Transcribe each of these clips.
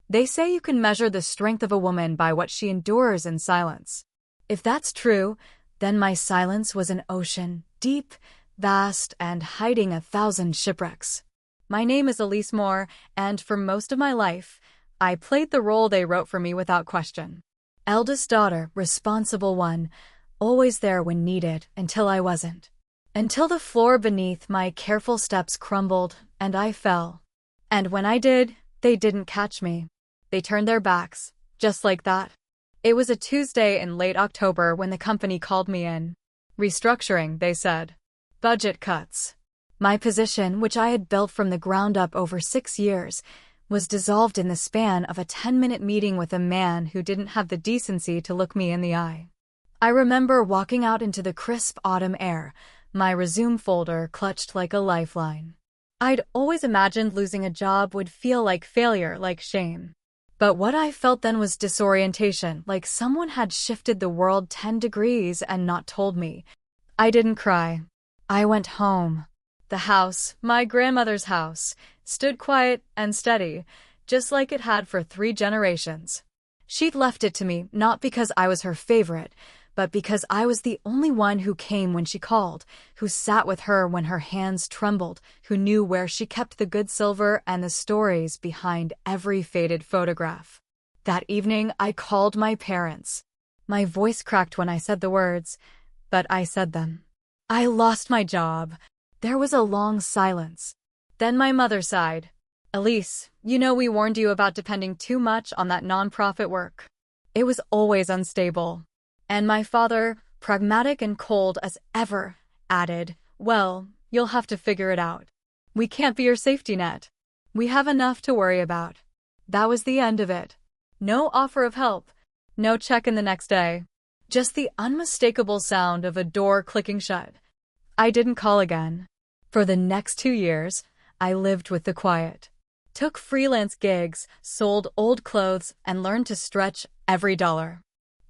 They say you can measure the strength of a woman by what she endures in silence. If that's true, then my silence was an ocean, deep, vast, and hiding 1,000 shipwrecks. My name is Elise Moore, and for most of my life, I played the role they wrote for me without question. Eldest daughter, responsible one, always there when needed, until I wasn't. Until the floor beneath my careful steps crumbled, and I fell. And when I did, they didn't catch me. They turned their backs, just like that. It was a Tuesday in late October when the company called me in. Restructuring, they said. Budget cuts. My position, which I had built from the ground up over 6 years, was dissolved in the span of a 10-minute meeting with a man who didn't have the decency to look me in the eye. I remember walking out into the crisp autumn air, my resume folder clutched like a lifeline. I'd always imagined losing a job would feel like failure, like shame. But what I felt then was disorientation, like someone had shifted the world 10 degrees and not told me. I didn't cry. I went home. The house, my grandmother's house, stood quiet and steady, just like it had for 3 generations. She'd left it to me, not because I was her favorite, but because I was the only one who came when she called, who sat with her when her hands trembled, who knew where she kept the good silver and the stories behind every faded photograph. That evening, I called my parents. My voice cracked when I said the words, but I said them. I lost my job. There was a long silence. Then my mother sighed. Elise, you know we warned you about depending too much on that nonprofit work. It was always unstable. And my father, pragmatic and cold as ever, added, well, you'll have to figure it out. We can't be your safety net. We have enough to worry about. That was the end of it. No offer of help. No check in the next day. Just the unmistakable sound of a door clicking shut. I didn't call again. For the next 2 years, I lived with the quiet. Took freelance gigs, sold old clothes, and learned to stretch every dollar.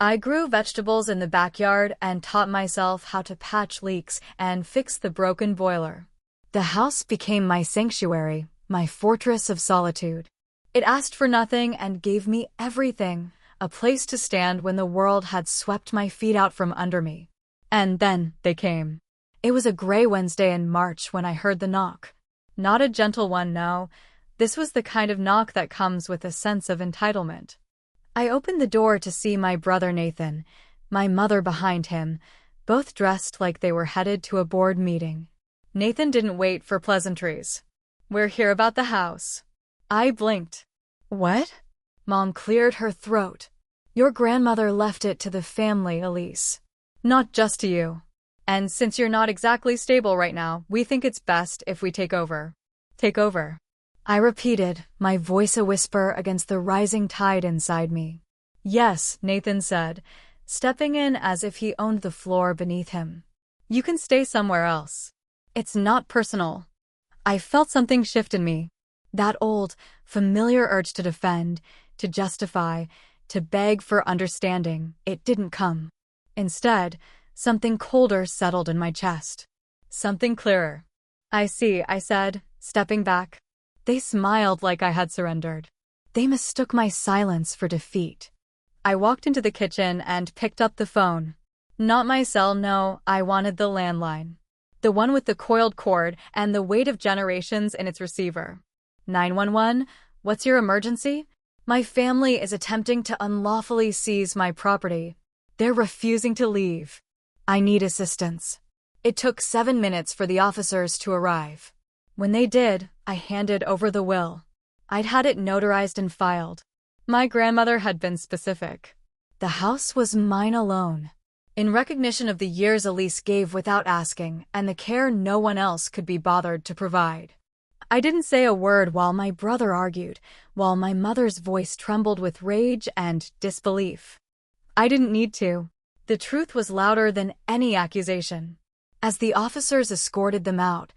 I grew vegetables in the backyard and taught myself how to patch leaks and fix the broken boiler. The house became my sanctuary, my fortress of solitude. It asked for nothing and gave me everything, a place to stand when the world had swept my feet out from under me. And then they came. It was a gray Wednesday in March when I heard the knock. Not a gentle one, no. This was the kind of knock that comes with a sense of entitlement. I opened the door to see my brother Nathan, my mother behind him, both dressed like they were headed to a board meeting. Nathan didn't wait for pleasantries. We're here about the house. I blinked. What? Mom cleared her throat. Your grandmother left it to the family, Elise. Not just to you. And since you're not exactly stable right now, we think it's best if we take over. Take over. I repeated, my voice a whisper against the rising tide inside me. Yes, Nathan said, stepping in as if he owned the floor beneath him. You can stay somewhere else. It's not personal. I felt something shift in me. That old, familiar urge to defend, to justify, to beg for understanding, it didn't come. Instead, something colder settled in my chest. Something clearer. I see, I said, stepping back. They smiled like I had surrendered. They mistook my silence for defeat. I walked into the kitchen and picked up the phone. Not my cell, no, I wanted the landline. The one with the coiled cord and the weight of generations in its receiver. 911, what's your emergency? My family is attempting to unlawfully seize my property. They're refusing to leave. I need assistance. It took 7 minutes for the officers to arrive. When they did, I handed over the will. I'd had it notarized and filed. My grandmother had been specific. The house was mine alone. In recognition of the years Elise gave without asking and the care no one else could be bothered to provide. I didn't say a word while my brother argued, while my mother's voice trembled with rage and disbelief. I didn't need to. The truth was louder than any accusation. As the officers escorted them out,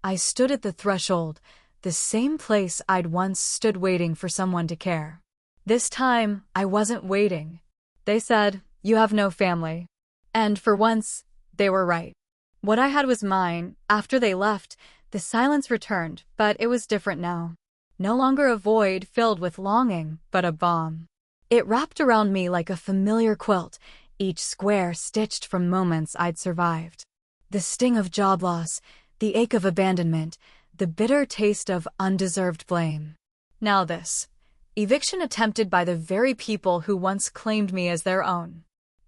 I stood at the threshold, the same place I'd once stood waiting for someone to care. This time, I wasn't waiting. They said, "You have no family." And for once, they were right. What I had was mine. After they left, the silence returned, but it was different now. No longer a void filled with longing, but a balm. It wrapped around me like a familiar quilt, each square stitched from moments I'd survived. The sting of job loss, the ache of abandonment, the bitter taste of undeserved blame. Now this. Eviction attempted by the very people who once claimed me as their own.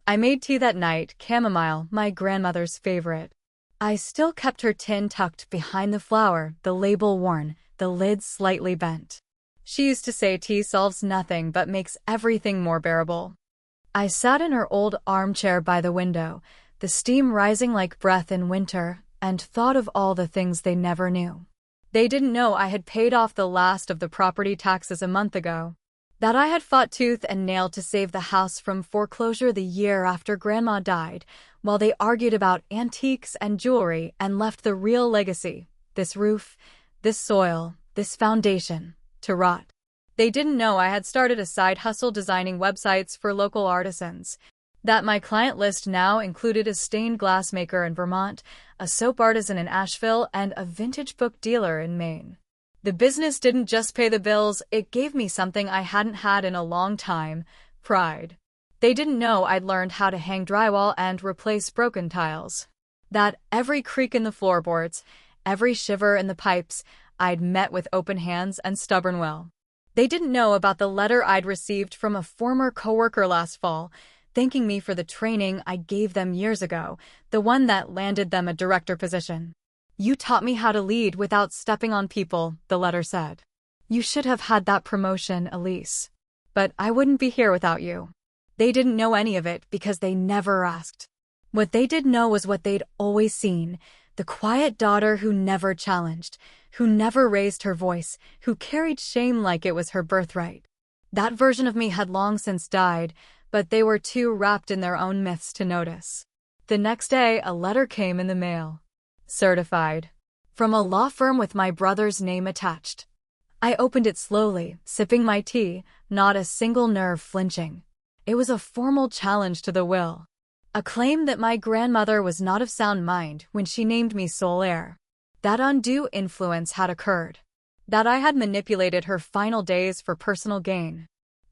I made tea that night, chamomile, my grandmother's favorite. I still kept her tin tucked behind the flower, the label worn, the lid slightly bent. She used to say tea solves nothing but makes everything more bearable. I sat in her old armchair by the window, the steam rising like breath in winter, and thought of all the things they never knew. They didn't know I had paid off the last of the property taxes a month ago. That I had fought tooth and nail to save the house from foreclosure the year after Grandma died, while they argued about antiques and jewelry and left the real legacy, this roof, this soil, this foundation, to rot. They didn't know I had started a side hustle designing websites for local artisans. That my client list now included a stained glass maker in Vermont, a soap artisan in Asheville, and a vintage book dealer in Maine. The business didn't just pay the bills, it gave me something I hadn't had in a long time: pride. They didn't know I'd learned how to hang drywall and replace broken tiles. That every creak in the floorboards, every shiver in the pipes, I'd met with open hands and stubborn will. They didn't know about the letter I'd received from a former coworker last fall, thanking me for the training I gave them years ago, the one that landed them a director position. "You taught me how to lead without stepping on people," the letter said. "You should have had that promotion, Elise. But I wouldn't be here without you." They didn't know any of it because they never asked. What they did know was what they'd always seen: the quiet daughter who never challenged, who never raised her voice, who carried shame like it was her birthright. That version of me had long since died, but they were too wrapped in their own myths to notice. The next day, a letter came in the mail. Certified. From a law firm with my brother's name attached. I opened it slowly, sipping my tea, not a single nerve flinching. It was a formal challenge to the will. A claim that my grandmother was not of sound mind when she named me sole heir. That undue influence had occurred. That I had manipulated her final days for personal gain.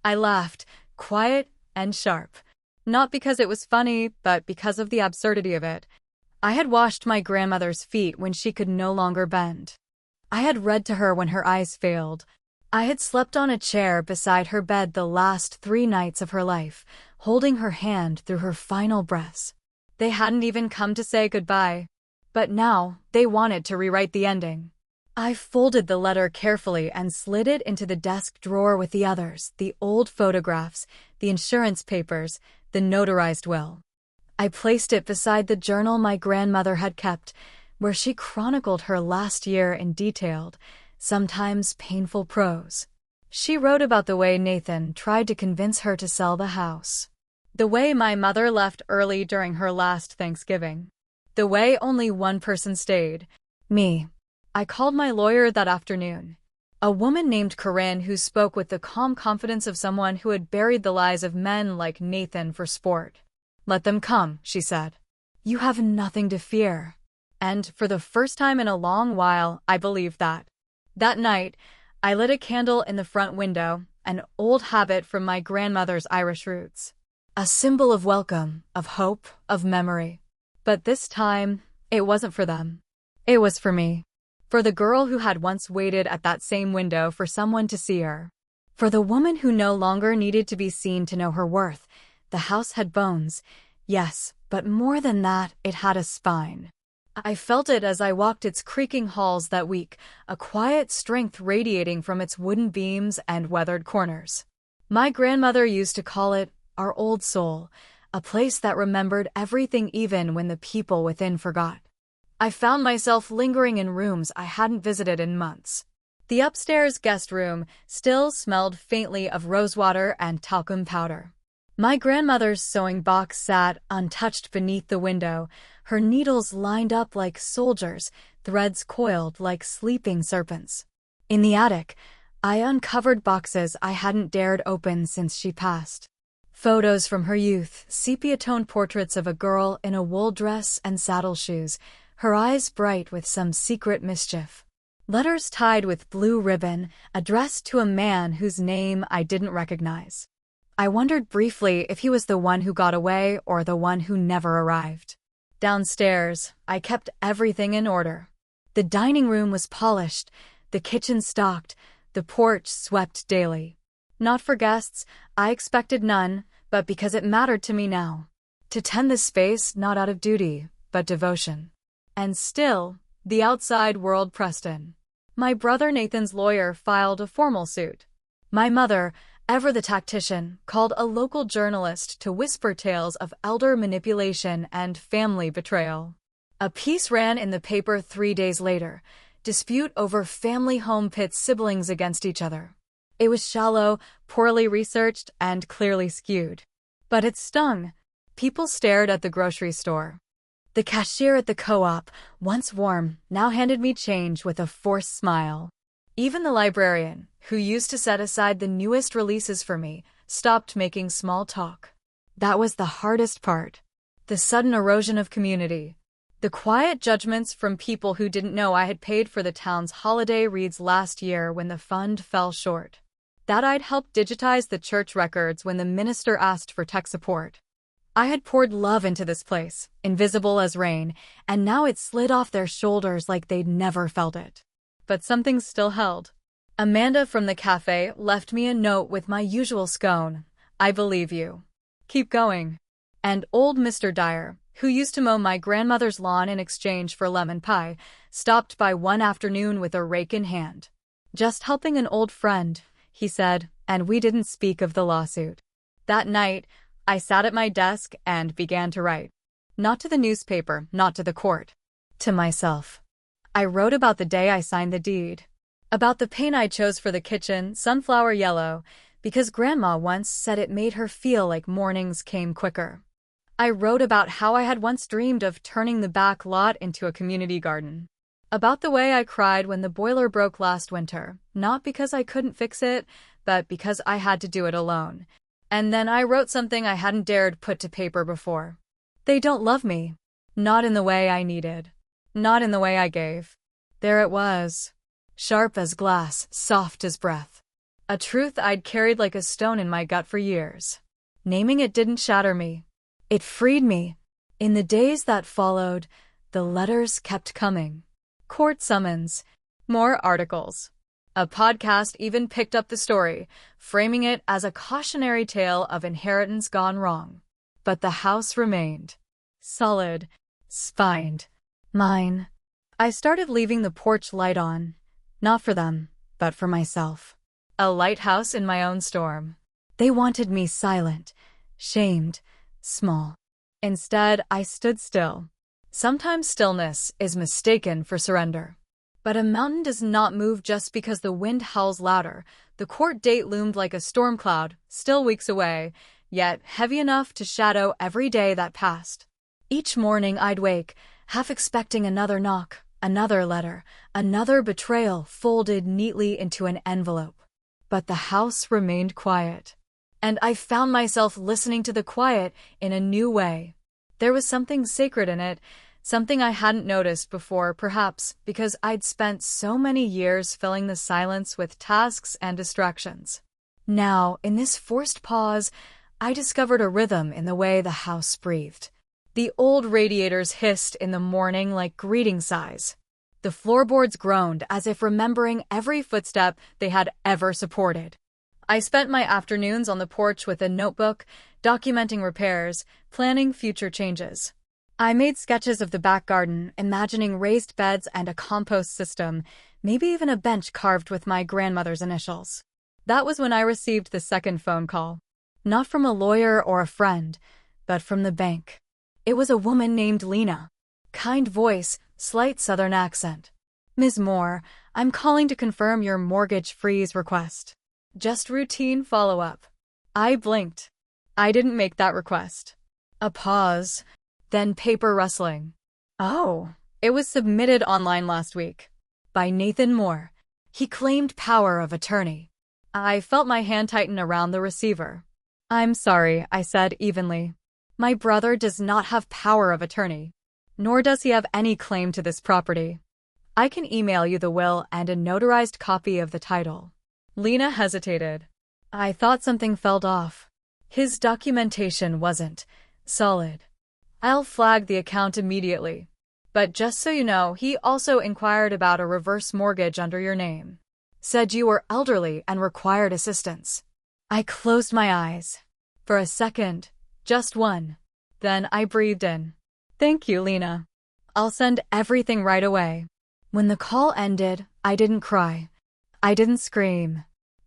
I laughed, quiet and sharp. Not because it was funny, but because of the absurdity of it. I had washed my grandmother's feet when she could no longer bend. I had read to her when her eyes failed. I had slept on a chair beside her bed the last 3 nights of her life, holding her hand through her final breaths. They hadn't even come to say goodbye. But now, they wanted to rewrite the ending. I folded the letter carefully and slid it into the desk drawer with the others, the old photographs, the insurance papers, the notarized will. I placed it beside the journal my grandmother had kept, where she chronicled her last year in detailed, sometimes painful prose. She wrote about the way Nathan tried to convince her to sell the house. The way my mother left early during her last Thanksgiving. The way only one person stayed. Me. I called my lawyer that afternoon. A woman named Corinne who spoke with the calm confidence of someone who had buried the lies of men like Nathan for sport. "Let them come," she said. "You have nothing to fear." And for the first time in a long while, I believed that. That night, I lit a candle in the front window, an old habit from my grandmother's Irish roots. A symbol of welcome, of hope, of memory. But this time, it wasn't for them. It was for me. For the girl who had once waited at that same window for someone to see her. For the woman who no longer needed to be seen to know her worth. The house had bones, yes, but more than that, it had a spine. I felt it as I walked its creaking halls that week, a quiet strength radiating from its wooden beams and weathered corners. My grandmother used to call it our old soul, a place that remembered everything even when the people within forgot. I found myself lingering in rooms I hadn't visited in months. The upstairs guest room still smelled faintly of rosewater and talcum powder. My grandmother's sewing box sat untouched beneath the window, her needles lined up like soldiers, threads coiled like sleeping serpents. In the attic, I uncovered boxes I hadn't dared open since she passed. Photos from her youth, sepia-toned portraits of a girl in a wool dress and saddle shoes, her eyes bright with some secret mischief. Letters tied with blue ribbon, addressed to a man whose name I didn't recognize. I wondered briefly if he was the one who got away or the one who never arrived. Downstairs, I kept everything in order. The dining room was polished, the kitchen stocked, the porch swept daily. Not for guests, I expected none, but because it mattered to me now. To tend the space not out of duty, but devotion. And still, the outside world pressed in. My brother Nathan's lawyer filed a formal suit. My mother, ever the tactician, called a local journalist to whisper tales of elder manipulation and family betrayal. A piece ran in the paper 3 days later, dispute over family home pits siblings against each other. It was shallow, poorly researched, and clearly skewed. But it stung. People stared at the grocery store. The cashier at the co-op, once warm, now handed me change with a forced smile. Even the librarian, who used to set aside the newest releases for me, stopped making small talk. That was the hardest part. The sudden erosion of community. The quiet judgments from people who didn't know I had paid for the town's holiday reads last year when the fund fell short. That I'd helped digitize the church records when the minister asked for tech support. I had poured love into this place, invisible as rain, and now it slid off their shoulders like they'd never felt it. But something still held. Amanda from the cafe left me a note with my usual scone. I believe you. Keep going. And old Mr. Dyer, who used to mow my grandmother's lawn in exchange for lemon pie, stopped by one afternoon with a rake in hand. Just helping an old friend, he said, and we didn't speak of the lawsuit. That night, I sat at my desk and began to write. Not to the newspaper, not to the court. To myself. I wrote about the day I signed the deed. About the paint I chose for the kitchen, sunflower yellow, because Grandma once said it made her feel like mornings came quicker. I wrote about how I had once dreamed of turning the back lot into a community garden. About the way I cried when the boiler broke last winter, not because I couldn't fix it, but because I had to do it alone. And then I wrote something I hadn't dared put to paper before. They don't love me. Not in the way I needed. Not in the way I gave. There it was. Sharp as glass, soft as breath. A truth I'd carried like a stone in my gut for years. Naming it didn't shatter me. It freed me. In the days that followed, the letters kept coming. Court summons. More articles. A podcast even picked up the story, framing it as a cautionary tale of inheritance gone wrong. But the house remained. Solid. Spined. Mine. I started leaving the porch light on. Not for them, but for myself. A lighthouse in my own storm. They wanted me silent, shamed, small. Instead, I stood still. Sometimes stillness is mistaken for surrender. But a mountain does not move just because the wind howls louder. The court date loomed like a storm cloud, still weeks away, yet heavy enough to shadow every day that passed. Each morning I'd wake, half expecting another knock, another letter, another betrayal folded neatly into an envelope. But the house remained quiet. And I found myself listening to the quiet in a new way. There was something sacred in it, something I hadn't noticed before, perhaps because I'd spent so many years filling the silence with tasks and distractions. Now, in this forced pause, I discovered a rhythm in the way the house breathed. The old radiators hissed in the morning like greeting sighs. The floorboards groaned as if remembering every footstep they had ever supported. I spent my afternoons on the porch with a notebook, documenting repairs, planning future changes. I made sketches of the back garden, imagining raised beds and a compost system, maybe even a bench carved with my grandmother's initials. That was when I received the second phone call. Not from a lawyer or a friend, but from the bank. It was a woman named Lena. Kind voice, slight southern accent. "Ms. Moore, I'm calling to confirm your mortgage freeze request. Just routine follow-up." I blinked. I didn't make that request. A pause. Then paper rustling. Oh, it was submitted online last week. By Nathan Moore. He claimed power of attorney. I felt my hand tighten around the receiver. "I'm sorry," I said evenly. "My brother does not have power of attorney. Nor does he have any claim to this property." I can email you the will and a notarized copy of the title. Lena hesitated. I thought something felt off. His documentation wasn't solid. I'll flag the account immediately. But just so you know, he also inquired about a reverse mortgage under your name. Said you were elderly and required assistance. I closed my eyes. For a second. Just one. Then I breathed in. Thank you, Lena. I'll send everything right away. When the call ended, I didn't cry. I didn't scream.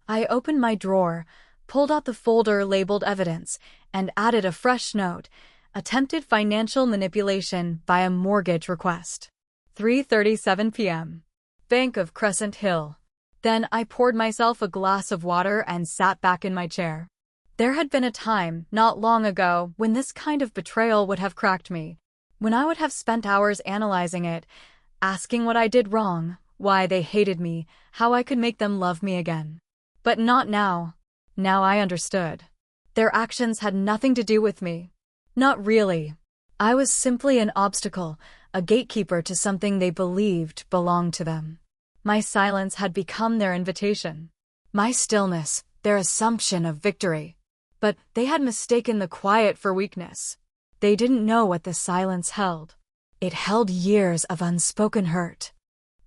I opened my drawer, pulled out the folder labeled evidence, and added a fresh note. Attempted financial manipulation by a mortgage request. 3:37 p.m. Bank of Crescent Hill. Then I poured myself a glass of water and sat back in my chair. There had been a time, not long ago, when this kind of betrayal would have cracked me. When I would have spent hours analyzing it, asking what I did wrong, why they hated me, how I could make them love me again. But not now. Now I understood. Their actions had nothing to do with me. Not really. I was simply an obstacle, a gatekeeper to something they believed belonged to them. My silence had become their invitation. My stillness, their assumption of victory. But they had mistaken the quiet for weakness. They didn't know what the silence held. It held years of unspoken hurt.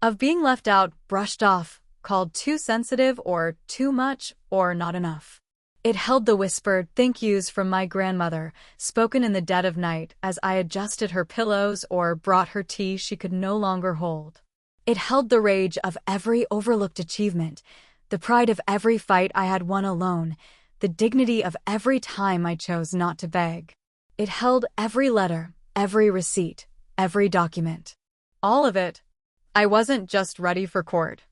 Of being left out, brushed off, called too sensitive or too much or not enough. It held the whispered thank yous from my grandmother, spoken in the dead of night as I adjusted her pillows or brought her tea she could no longer hold. It held the rage of every overlooked achievement, the pride of every fight I had won alone, the dignity of every time I chose not to beg. It held every letter, every receipt, every document. All of it. I wasn't just ready for court.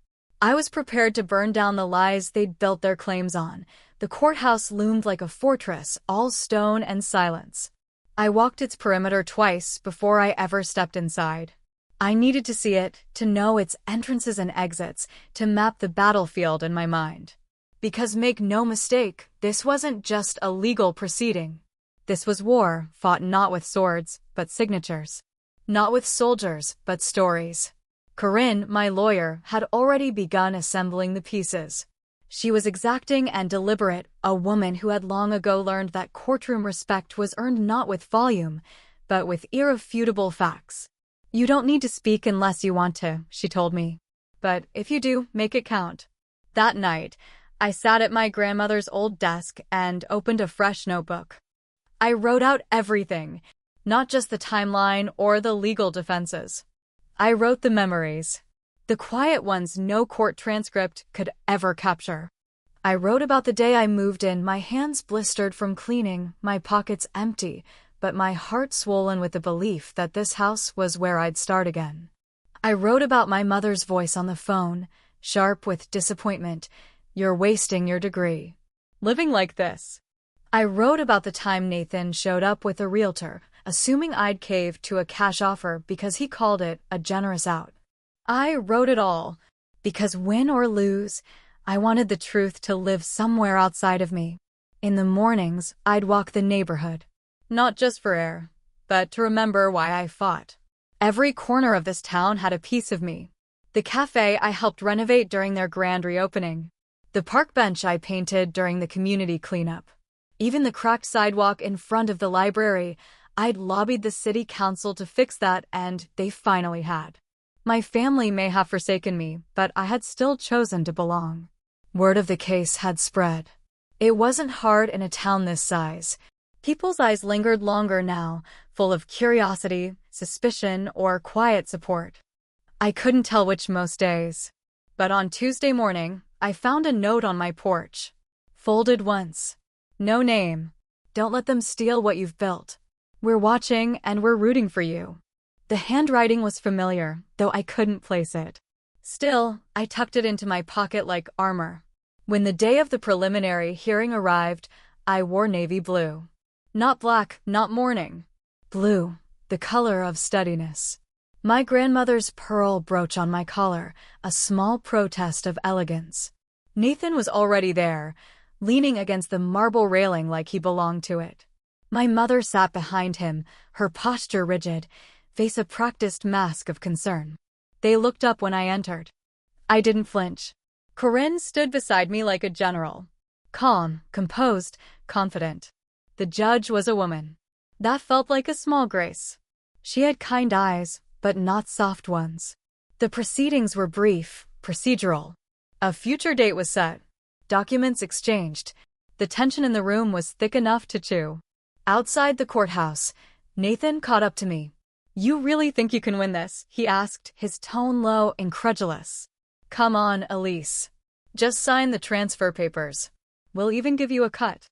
I was prepared to burn down the lies they'd built their claims on. The courthouse loomed like a fortress, all stone and silence. I walked its perimeter twice before I ever stepped inside. I needed to see it, to know its entrances and exits, to map the battlefield in my mind. Because make no mistake, this wasn't just a legal proceeding. This was war, fought not with swords, but signatures. Not with soldiers, but stories. Corinne, my lawyer, had already begun assembling the pieces. She was exacting and deliberate, a woman who had long ago learned that courtroom respect was earned not with volume, but with irrefutable facts. You don't need to speak unless you want to, she told me. But if you do, make it count. That night, I sat at my grandmother's old desk and opened a fresh notebook. I wrote out everything, not just the timeline or the legal defenses. I wrote the memories. The quiet ones no court transcript could ever capture. I wrote about the day I moved in, my hands blistered from cleaning, my pockets empty, but my heart swollen with the belief that this house was where I'd start again. I wrote about my mother's voice on the phone, sharp with disappointment. You're wasting your degree. Living like this. I wrote about the time Nathan showed up with a realtor, assuming I'd caved to a cash offer because he called it a generous out. I wrote it all, because win or lose, I wanted the truth to live somewhere outside of me. In the mornings, I'd walk the neighborhood. Not just for air, but to remember why I fought. Every corner of this town had a piece of me. The cafe I helped renovate during their grand reopening. The park bench I painted during the community cleanup. Even the cracked sidewalk in front of the library, I'd lobbied the city council to fix that, and they finally had. My family may have forsaken me, but I had still chosen to belong. Word of the case had spread. It wasn't hard in a town this size. People's eyes lingered longer now, full of curiosity, suspicion, or quiet support. I couldn't tell which most days. But on Tuesday morning, I found a note on my porch. Folded once. No name. Don't let them steal what you've built. We're watching and we're rooting for you. The handwriting was familiar, though I couldn't place it. Still, I tucked it into my pocket like armor. When the day of the preliminary hearing arrived, I wore navy blue. Not black, not mourning. Blue, the color of steadiness. My grandmother's pearl brooch on my collar, a small protest of elegance. Nathan was already there, leaning against the marble railing like he belonged to it. My mother sat behind him, her posture rigid, face a practiced mask of concern. They looked up when I entered. I didn't flinch. Corinne stood beside me like a general. Calm, composed, confident. The judge was a woman. That felt like a small grace. She had kind eyes, but not soft ones. The proceedings were brief, procedural. A future date was set. Documents exchanged. The tension in the room was thick enough to chew. Outside the courthouse, Nathan caught up to me. "You really think you can win this?" he asked, his tone low, incredulous. "Come on, Elise. Just sign the transfer papers. We'll even give you a cut."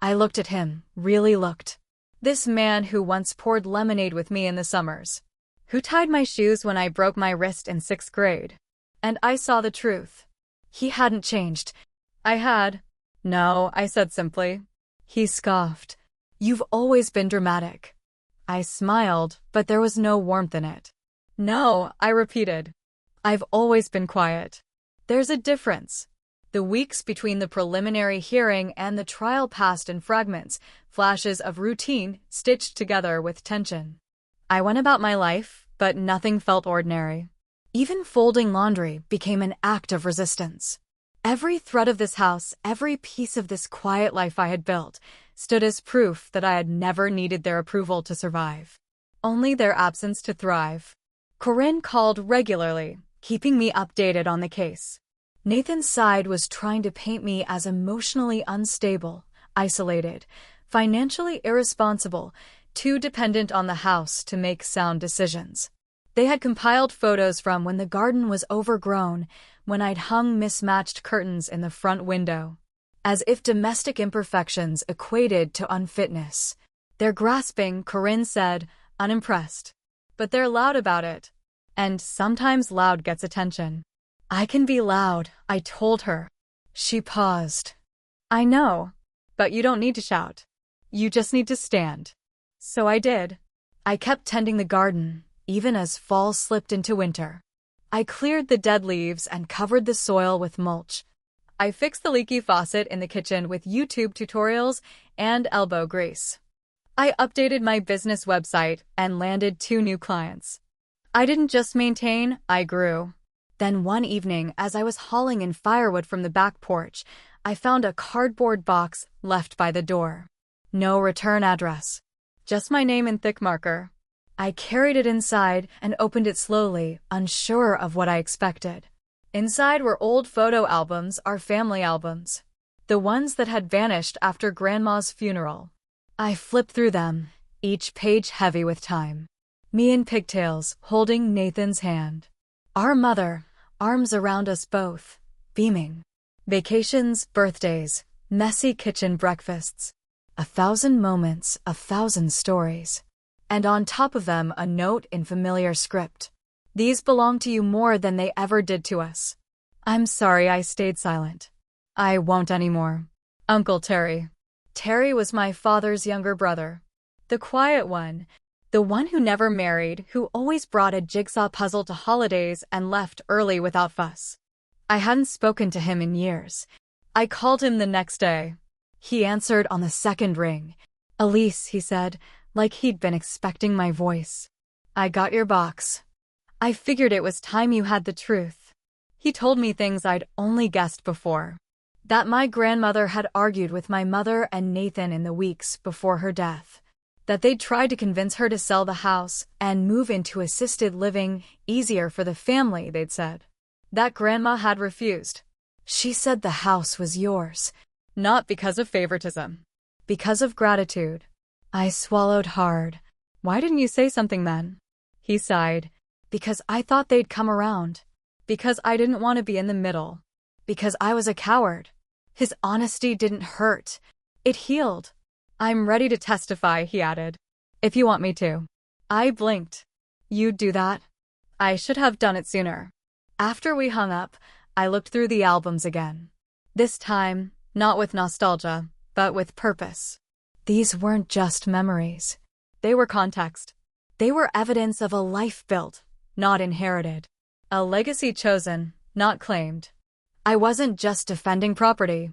I looked at him, really looked. This man who once poured lemonade with me in the summers. Who tied my shoes when I broke my wrist in 6th grade. And I saw the truth. He hadn't changed. I had. "No," I said simply. He scoffed. "You've always been dramatic." I smiled, but there was no warmth in it. "No," I repeated. "I've always been quiet." There's a difference. The weeks between the preliminary hearing and the trial passed in fragments, flashes of routine stitched together with tension. I went about my life, but nothing felt ordinary. Even folding laundry became an act of resistance. Every thread of this house, every piece of this quiet life I had built, stood as proof that I had never needed their approval to survive. Only their absence to thrive. Corinne called regularly, keeping me updated on the case. Nathan's side was trying to paint me as emotionally unstable, isolated, financially irresponsible, too dependent on the house to make sound decisions. They had compiled photos from when the garden was overgrown, when I'd hung mismatched curtains in the front window. As if domestic imperfections equated to unfitness. "They're grasping," Corinne said, unimpressed. "But they're loud about it. And sometimes loud gets attention." "I can be loud," I told her. She paused. "I know. But you don't need to shout. You just need to stand." So I did. I kept tending the garden, even as fall slipped into winter. I cleared the dead leaves and covered the soil with mulch. I fixed the leaky faucet in the kitchen with YouTube tutorials and elbow grease. I updated my business website and landed 2 new clients. I didn't just maintain, I grew. Then one evening, as I was hauling in firewood from the back porch, I found a cardboard box left by the door. No return address. Just my name in thick marker. I carried it inside and opened it slowly, unsure of what I expected. Inside were old photo albums, our family albums. The ones that had vanished after Grandma's funeral. I flipped through them, each page heavy with time. Me in pigtails, holding Nathan's hand. Our mother, arms around us both, beaming. Vacations, birthdays, messy kitchen breakfasts. 1,000 moments, 1,000 stories. And on top of them, a note in familiar script. "These belong to you more than they ever did to us. I'm sorry I stayed silent. I won't anymore. Uncle Terry." Terry was my father's younger brother. The quiet one. The one who never married, who always brought a jigsaw puzzle to holidays and left early without fuss. I hadn't spoken to him in years. I called him the next day. He answered on the second ring. "Elise," he said, like he'd been expecting my voice. "I got your box. I figured it was time you had the truth." He told me things I'd only guessed before. That my grandmother had argued with my mother and Nathan in the weeks before her death. That they'd tried to convince her to sell the house and move into assisted living, easier for the family, they'd said. That Grandma had refused. She said the house was yours. Not because of favoritism. Because of gratitude. I swallowed hard. "Why didn't you say something then?" He sighed. "Because I thought they'd come around. Because I didn't want to be in the middle. Because I was a coward." His honesty didn't hurt. It healed. "I'm ready to testify," he added. "If you want me to." I blinked. "You'd do that?" I should have done it sooner. After we hung up, I looked through the albums again. This time, not with nostalgia, but with purpose. These weren't just memories. They were context. They were evidence of a life built, not inherited. A legacy chosen, not claimed. I wasn't just defending property.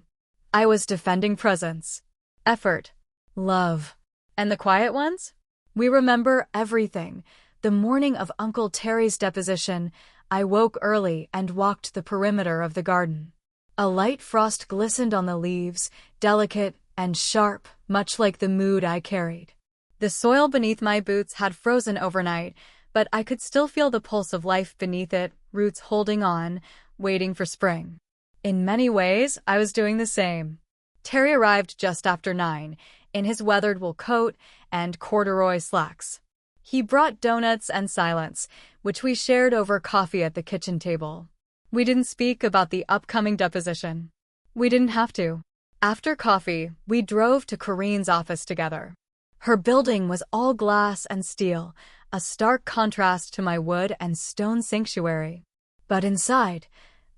I was defending presence, effort, love. And the quiet ones? We remember everything. The morning of Uncle Terry's deposition, I woke early and walked the perimeter of the garden. A light frost glistened on the leaves, delicate and sharp, much like the mood I carried. The soil beneath my boots had frozen overnight, but I could still feel the pulse of life beneath it, roots holding on, waiting for spring. In many ways, I was doing the same. Terry arrived just after 9, in his weathered wool coat and corduroy slacks. He brought donuts and silence, which we shared over coffee at the kitchen table. We didn't speak about the upcoming deposition. We didn't have to. After coffee, we drove to Corinne's office together. Her building was all glass and steel, a stark contrast to my wood and stone sanctuary. But inside,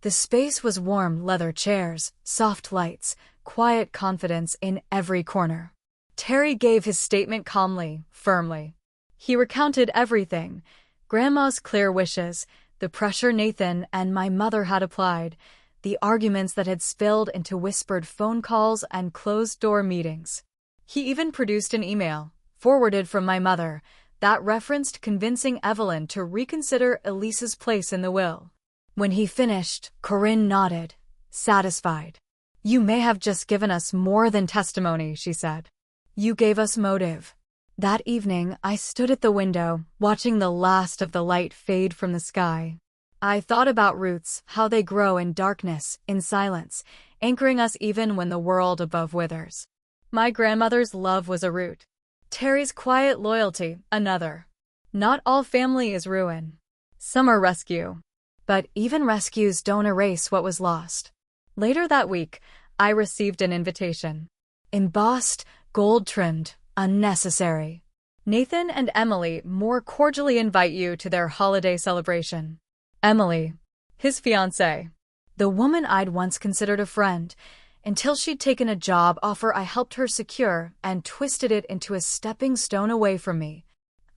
the space was warm leather chairs, soft lights, quiet confidence in every corner. Terry gave his statement calmly, firmly. He recounted everything: Grandma's clear wishes, the pressure Nathan and my mother had applied, the arguments that had spilled into whispered phone calls and closed-door meetings. He even produced an email, forwarded from my mother, that referenced convincing Evelyn to reconsider Elise's place in the will. When he finished, Corinne nodded, satisfied. "You may have just given us more than testimony," she said. "You gave us motive." That evening, I stood at the window, watching the last of the light fade from the sky. I thought about roots, how they grow in darkness, in silence, anchoring us even when the world above withers. My grandmother's love was a root. Terry's quiet loyalty, another. Not all family is ruin. Some are rescue. But even rescues don't erase what was lost. Later that week, I received an invitation. Embossed, gold-trimmed, unnecessary. Nathan and Emily more cordially invite you to their holiday celebration. Emily, his fiancée. The woman I'd once considered a friend, until she'd taken a job offer I helped her secure and twisted it into a stepping stone away from me.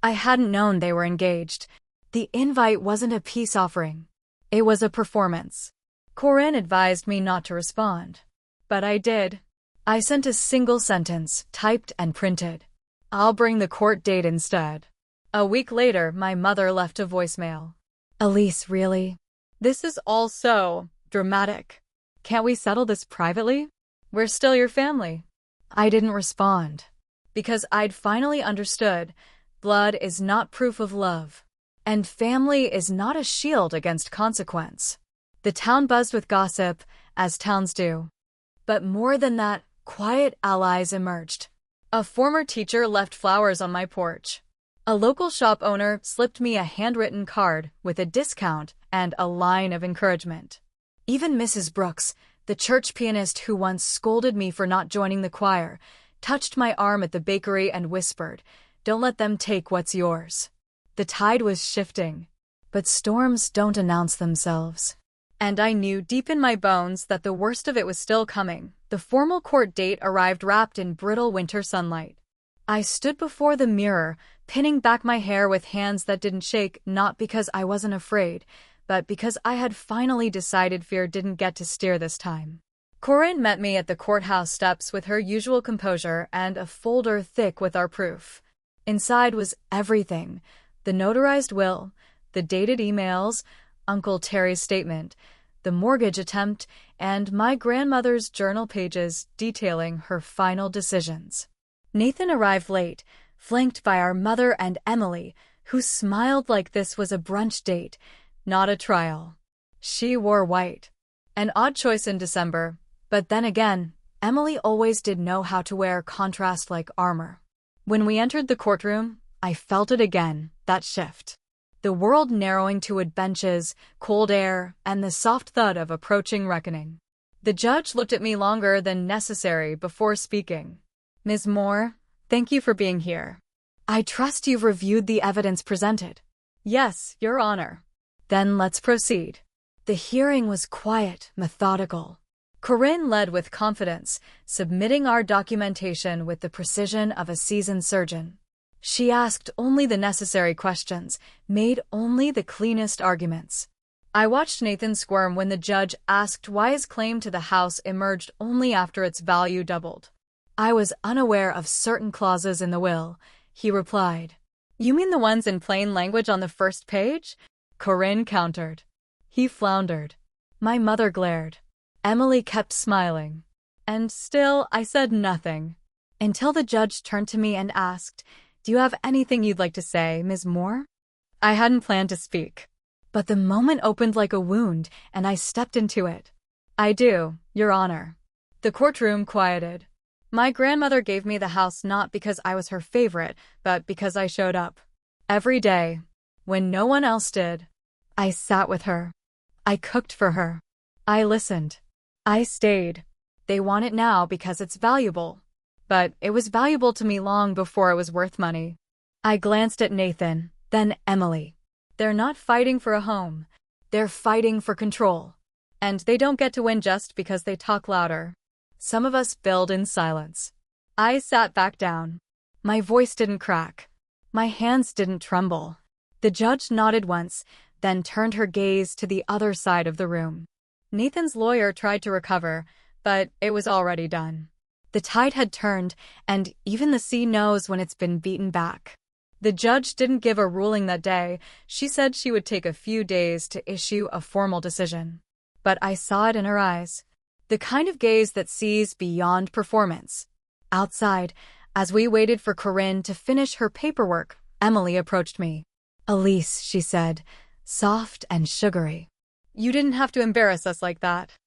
I hadn't known they were engaged. The invite wasn't a peace offering. It was a performance. Corinne advised me not to respond. But I did. I sent a single sentence, typed and printed. "I'll bring the court date instead." A week later, my mother left a voicemail. "Elise, really? This is all so dramatic. Can't we settle this privately? We're still your family." I didn't respond. Because I'd finally understood, blood is not proof of love. And family is not a shield against consequence. The town buzzed with gossip, as towns do. But more than that, quiet allies emerged. A former teacher left flowers on my porch. A local shop owner slipped me a handwritten card with a discount and a line of encouragement. Even Mrs. Brooks, the church pianist who once scolded me for not joining the choir, touched my arm at the bakery and whispered, "Don't let them take what's yours." The tide was shifting. But storms don't announce themselves. And I knew deep in my bones that the worst of it was still coming. The formal court date arrived wrapped in brittle winter sunlight. I stood before the mirror, pinning back my hair with hands that didn't shake, not because I wasn't afraid, but because I had finally decided fear didn't get to steer this time. Corinne met me at the courthouse steps with her usual composure and a folder thick with our proof. Inside was everything: the notarized will, the dated emails, Uncle Terry's statement, the mortgage attempt, and my grandmother's journal pages detailing her final decisions. Nathan arrived late, flanked by our mother and Emily, who smiled like this was a brunch date, not a trial. She wore white. An odd choice in December, but then again, Emily always did know how to wear contrast like armor. When we entered the courtroom, I felt it again, that shift. The world narrowing to wood benches, cold air, and the soft thud of approaching reckoning. The judge looked at me longer than necessary before speaking. "Ms. Moore, thank you for being here. I trust you've reviewed the evidence presented." "Yes, Your Honor." "Then let's proceed." The hearing was quiet, methodical. Corinne led with confidence, submitting our documentation with the precision of a seasoned surgeon. She asked only the necessary questions, made only the cleanest arguments. I watched Nathan squirm when the judge asked why his claim to the house emerged only after its value doubled. "I was unaware of certain clauses in the will," he replied. "You mean the ones in plain language on the first page? Corinne countered. He floundered. My mother glared. Emily kept smiling. And still, I said nothing. Until the judge turned to me and asked, "Do you have anything you'd like to say, Ms. Moore?" I hadn't planned to speak. But the moment opened like a wound, and I stepped into it. "I do, Your Honor." The courtroom quieted. My grandmother gave me the house not because I was her favorite, but because I showed up. Every day, when no one else did. I sat with her. I cooked for her. I listened. I stayed. They want it now because it's valuable. But it was valuable to me long before it was worth money. I glanced at Nathan, then Emily. They're not fighting for a home. They're fighting for control. And they don't get to win just because they talk louder. Some of us build in silence. I sat back down. My voice didn't crack. My hands didn't tremble. The judge nodded once, then turned her gaze to the other side of the room. Nathan's lawyer tried to recover, but it was already done. The tide had turned, and even the sea knows when it's been beaten back. The judge didn't give a ruling that day. She said she would take a few days to issue a formal decision. But I saw it in her eyes. The kind of gaze that sees beyond performance. Outside, as we waited for Corinne to finish her paperwork, Emily approached me. "Elise," she said, soft and sugary. "You didn't have to embarrass us like that."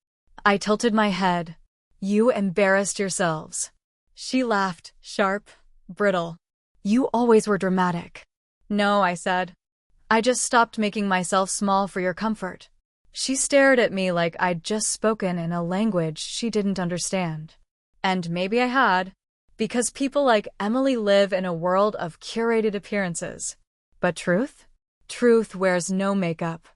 I tilted my head. "You embarrassed yourselves." She laughed, sharp, brittle. "You always were dramatic." "No," I said. "I just stopped making myself small for your comfort." She stared at me like I'd just spoken in a language she didn't understand. And maybe I had, because people like Emily live in a world of curated appearances. But truth? Truth wears no makeup.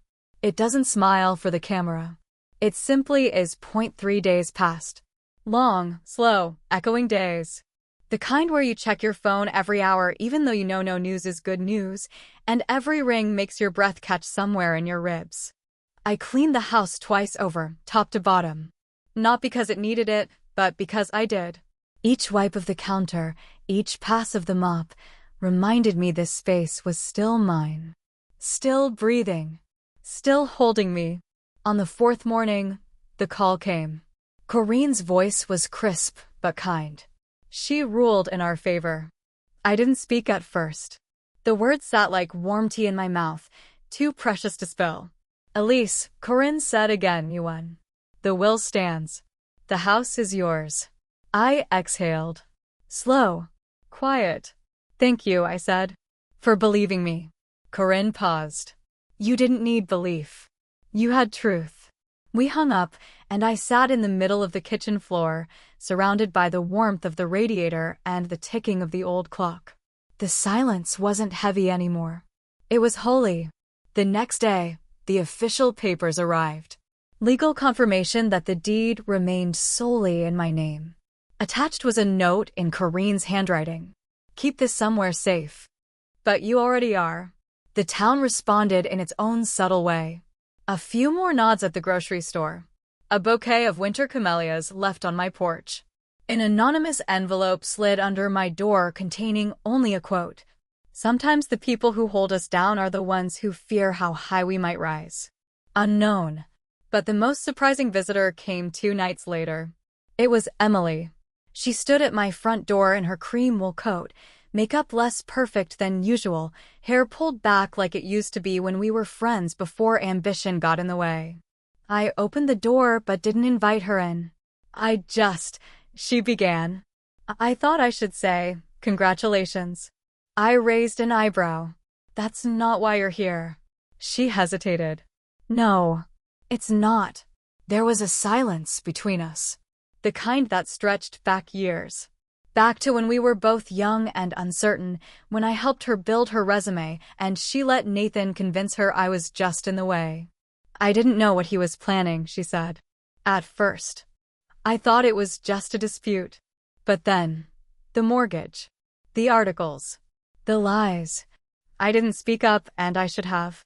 It doesn't smile for the camera. It simply is 0.3 days past. Long, slow, echoing days. The kind where you check your phone every hour even though you know no news is good news, and every ring makes your breath catch somewhere in your ribs. I cleaned the house twice over, top to bottom. Not because it needed it, but because I did. Each wipe of the counter, each pass of the mop, reminded me this space was still mine. Still breathing. Still holding me. On the fourth morning, the call came. Corinne's voice was crisp but kind. She ruled in our favor. I didn't speak at first. The words sat like warm tea in my mouth, too precious to spill. "Elise," Corinne said again, "you won. The will stands. The house is yours." I exhaled. Slow. Quiet. "Thank you," I said, "for believing me." Corinne paused. "You didn't need belief. You had truth." We hung up, and I sat in the middle of the kitchen floor, surrounded by the warmth of the radiator and the ticking of the old clock. The silence wasn't heavy anymore. It was holy. The next day, the official papers arrived. Legal confirmation that the deed remained solely in my name. Attached was a note in Corinne's handwriting. "Keep this somewhere safe." "But you already are." The town responded in its own subtle way. A few more nods at the grocery store. A bouquet of winter camellias left on my porch. An anonymous envelope slid under my door containing only a quote. "Sometimes the people who hold us down are the ones who fear how high we might rise." Unknown. But the most surprising visitor came 2 nights later. It was Emily. She stood at my front door in her cream wool coat, makeup less perfect than usual, hair pulled back like it used to be when we were friends before ambition got in the way. I opened the door but didn't invite her in. She began. I thought I should say, "Congratulations." I raised an eyebrow. "That's not why you're here." She hesitated. "No, it's not." There was a silence between us. The kind that stretched back years. Back to when we were both young and uncertain, when I helped her build her resume and she let Nathan convince her I was just in the way. "I didn't know what he was planning," she said. "At first. I thought it was just a dispute. But then, the mortgage. The articles. The lies. I didn't speak up and I should have."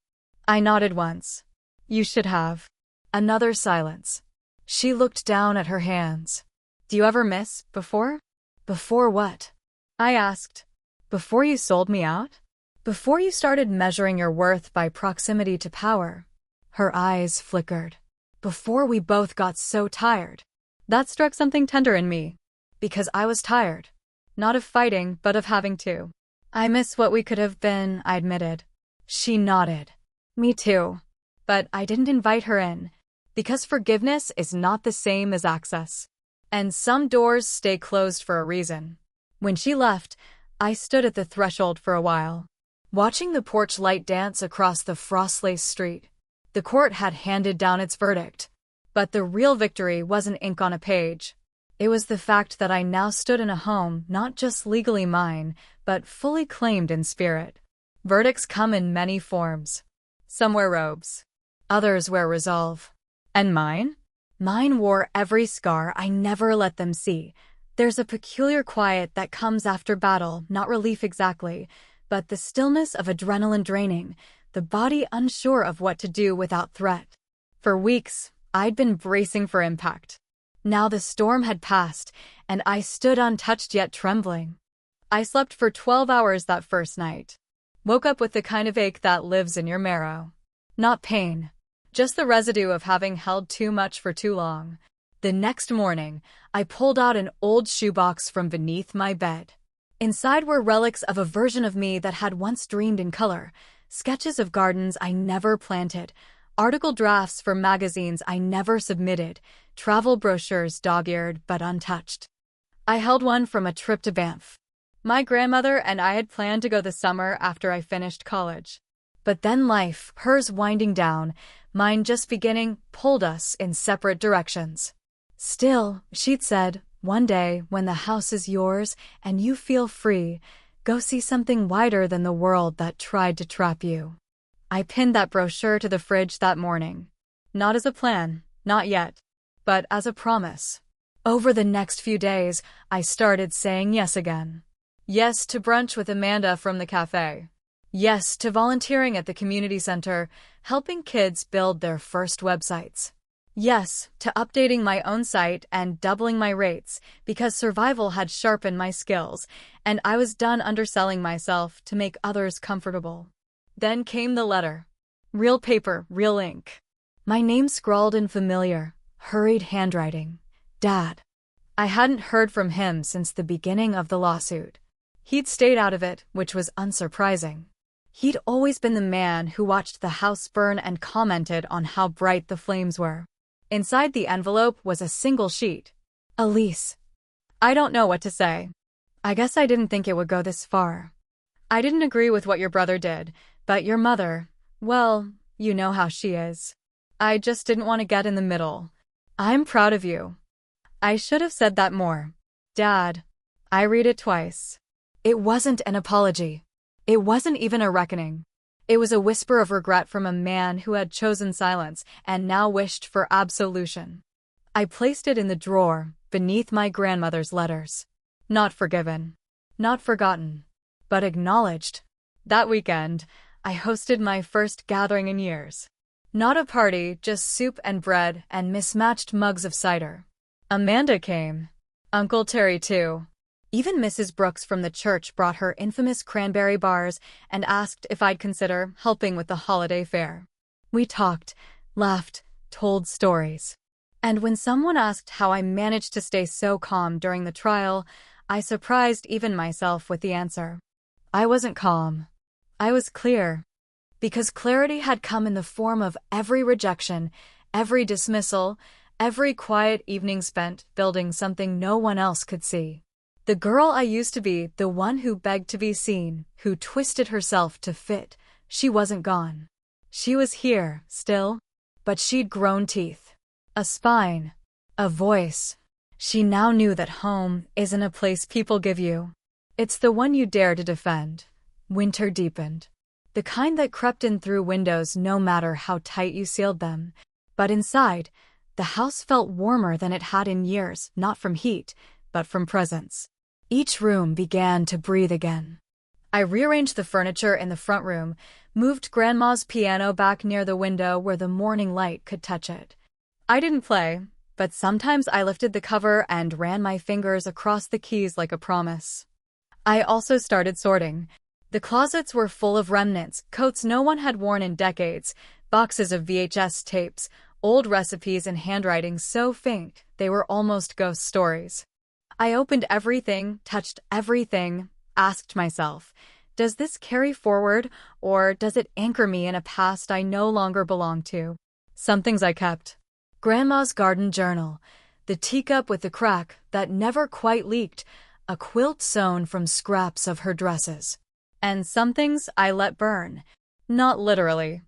I nodded once. "You should have." Another silence. She looked down at her hands. "Do you ever miss before?" "Before what?" I asked. "Before you sold me out?" Before you started measuring your worth by proximity to power. Her eyes flickered. Before we both got so tired. That struck something tender in me. Because I was tired. Not of fighting, but of having to. I miss what we could have been, I admitted. She nodded. Me too. But I didn't invite her in. Because forgiveness is not the same as access. And some doors stay closed for a reason. When she left, I stood at the threshold for a while. Watching the porch light dance across the frost-laced street. The court had handed down its verdict. But the real victory wasn't ink on a page. It was the fact that I now stood in a home not just legally mine, but fully claimed in spirit. Verdicts come in many forms. Some wear robes. Others wear resolve. And mine? Mine wore every scar I never let them see. There's a peculiar quiet that comes after battle, not relief exactly, but the stillness of adrenaline draining, the body unsure of what to do without threat. For weeks, I'd been bracing for impact. Now the storm had passed, and I stood untouched yet trembling. I slept for 12 hours that first night. Woke up with the kind of ache that lives in your marrow. Not pain. Just the residue of having held too much for too long. The next morning, I pulled out an old shoebox from beneath my bed. Inside were relics of a version of me that had once dreamed in color, sketches of gardens I never planted, article drafts for magazines I never submitted, travel brochures dog-eared but untouched. I held one from a trip to Banff. My grandmother and I had planned to go the summer after I finished college. But then life, hers winding down, mine just beginning, pulled us in separate directions. Still, she'd said, one day, when the house is yours and you feel free, go see something wider than the world that tried to trap you. I pinned that brochure to the fridge that morning. Not as a plan, not yet, but as a promise. Over the next few days, I started saying yes again. Yes to brunch with Amanda from the cafe. Yes to volunteering at the community center, helping kids build their first websites. Yes to updating my own site and doubling my rates because survival had sharpened my skills, and I was done underselling myself to make others comfortable. Then came the letter. Real paper, real ink. My name scrawled in familiar, hurried handwriting. Dad. I hadn't heard from him since the beginning of the lawsuit. He'd stayed out of it, which was unsurprising. He'd always been the man who watched the house burn and commented on how bright the flames were. Inside the envelope was a single sheet. Elise. I don't know what to say. I guess I didn't think it would go this far. I didn't agree with what your brother did, but your mother, well, you know how she is. I just didn't want to get in the middle. I'm proud of you. I should have said that more. Dad. I read it twice. It wasn't an apology. It wasn't even a reckoning. It was a whisper of regret from a man who had chosen silence and now wished for absolution. I placed it in the drawer, beneath my grandmother's letters. Not forgiven. Not forgotten. But acknowledged. That weekend, I hosted my first gathering in years. Not a party, just soup and bread and mismatched mugs of cider. Amanda came. Uncle Terry too. Even Mrs. Brooks from the church brought her infamous cranberry bars and asked if I'd consider helping with the holiday fair. We talked, laughed, told stories. And when someone asked how I managed to stay so calm during the trial, I surprised even myself with the answer. I wasn't calm. I was clear. Because clarity had come in the form of every rejection, every dismissal, every quiet evening spent building something no one else could see. The girl I used to be, the one who begged to be seen, who twisted herself to fit, she wasn't gone. She was here, still, but she'd grown teeth. A spine. A voice. She now knew that home isn't a place people give you. It's the one you dare to defend. Winter deepened. The kind that crept in through windows no matter how tight you sealed them. But inside, the house felt warmer than it had in years, not from heat, but from presence. Each room began to breathe again. I rearranged the furniture in the front room, moved Grandma's piano back near the window where the morning light could touch it. I didn't play, but sometimes I lifted the cover and ran my fingers across the keys like a promise. I also started sorting. The closets were full of remnants, coats no one had worn in decades, boxes of VHS tapes, old recipes and handwriting so faint they were almost ghost stories. I opened everything, touched everything, asked myself, does this carry forward, or does it anchor me in a past I no longer belong to? Some things I kept. Grandma's garden journal, the teacup with the crack that never quite leaked, a quilt sewn from scraps of her dresses. And some things I let burn. Not literally.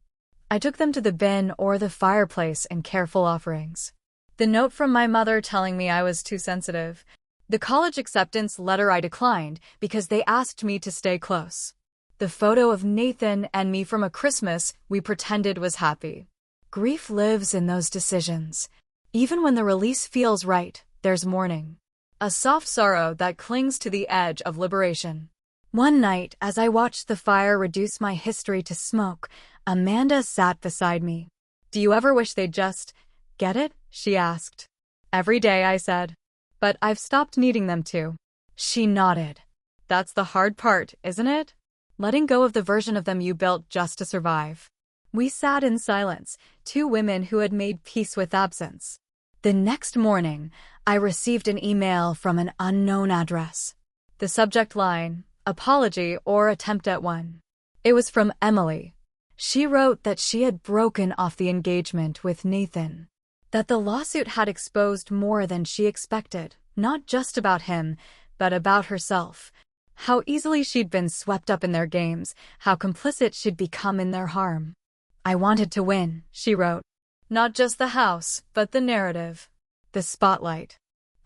I took them to the bin or the fireplace in careful offerings. The note from my mother telling me I was too sensitive. The college acceptance letter I declined because they asked me to stay close. The photo of Nathan and me from a Christmas we pretended was happy. Grief lives in those decisions. Even when the release feels right, there's mourning. A soft sorrow that clings to the edge of liberation. One night, as I watched the fire reduce my history to smoke, Amanda sat beside me. Do you ever wish they'd just get it? She asked. Every day, I said. But I've stopped needing them to. She nodded. That's the hard part, isn't it? Letting go of the version of them you built just to survive. We sat in silence, two women who had made peace with absence. The next morning, I received an email from an unknown address. The subject line, apology or attempt at one. It was from Emily. She wrote that she had broken off the engagement with Nathan. That the lawsuit had exposed more than she expected, not just about him, but about herself. How easily she'd been swept up in their games, how complicit she'd become in their harm. I wanted to win, she wrote. Not just the house, but the narrative. The spotlight.